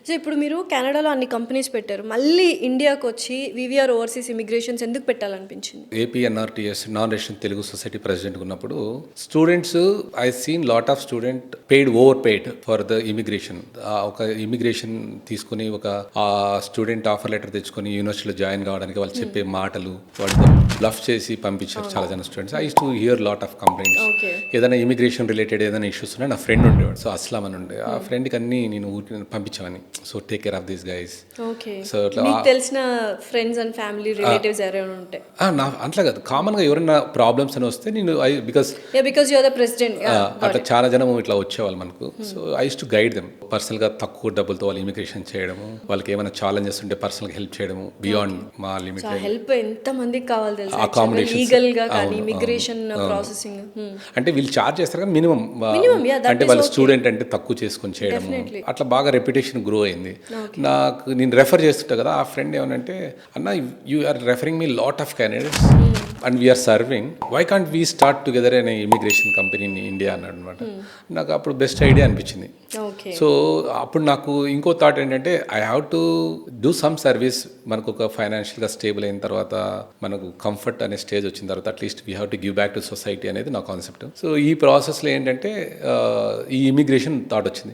So ఇప్పుడు మీరు కెనడాలో అన్ని కంపెనీస్ పెట్టారు, మళ్ళీ ఇండియాకి వచ్చి వివిఆర్ ఓవర్సీస్ ఇమిగ్రేషన్స్ ఎందుకు పెట్టాలనిపించింది? AP NRTS non resident Telugu society president ఉన్నప్పుడు students I seen lot of student overpaid for the immigration. ఒక ఇమిగ్రేషన్ తీసుకుని ఒక స్టూడెంట్ ఆఫర్ లెటర్ తెచ్చుకొని యూనివర్సిటీలో జాయిన్ కావడానికి వాళ్ళు చెప్పే మాటలు వాళ్ళతో బ్లఫ్ చేసి పంపించారు చాలా జన students. I use to hear lot of complaints. ఏదైనా ఇమిగ్రేషన్ రిలేటెడ్ ఏదైనా ఇష్యూస్ ఉన్నాయి, నా ఫ్రెండ్ ఉండేవాడు, సో అస్లాం అని ఉండే ఆ ఫ్రెండ్కి అన్ని నేను ఊరికి పంపించామని, so take care of these guys. So అట్లా మీకు తెలిసిన ఫ్రెండ్స్ అండ్ ఫ్యామిలీ రిలేటివ్స్ ఎవరైనా ఉంటే నా అట్లా కాదు, కామన్గా ఎవరైనా ప్రాబ్లమ్స్ అని వస్తే నేను because you are the president అట్లా చాలా జనం ఇట్లా వచ్చేవాళ్ళు మనకు. So I use to guide them పర్సనల్గా, తక్కువ డబ్బులతో వాళ్ళు ఇమిగ్రేషన్ చేయడము, వాళ్ళకి ఏమైనా ఛాలెంజెస్ ఉంటే పర్సనల్గా హెల్ప్ చేయడము బియాండ్ మా లిమిట్. హెల్ప్ ఎంత మందికి కావాలి తెలుసు, అకామిడేషన్ లీగల్ గా కానీ ఇమిగ్రేషన్ ప్రాసెసింగ్ అంటే వీళ్ళు చార్జ్ చేస్తారు కానీ మినిమం అంటే వాళ్ళ స్టూడెంట్ అంటే తక్కువ చేసుకొని చేయడము, అట్లా బాగా రెప్యుటేషన్ గ్రో అయింది. నాకు నేను రెఫర్ చేస్తుంటా కదా, ఆ ఫ్రెండ్ ఏమనంటే అన్న you are referring me lot of candidates and we are serving, why can't we start together అనే ఇమిగ్రేషన్ కంపెనీ ఇన్ ఇండియా అన్నాడు అనమాట. నాకు అప్పుడు బెస్ట్ ఐడియా అనిపించింది. సో అప్పుడు నాకు ఇంకో థాట్ ఏంటంటే I have to do some service. మనకు ఒక ఫైనాన్షియల్గా స్టేబుల్ అయిన తర్వాత, మనకు కంఫర్ట్ అనే స్టేజ్ వచ్చిన తర్వాత at least we have to give back to society అనేది నా కాన్సెప్ట్. సో ఈ ప్రాసెస్లో ఏంటంటే ఈ ఇమిగ్రేషన్ థాట్ వచ్చింది.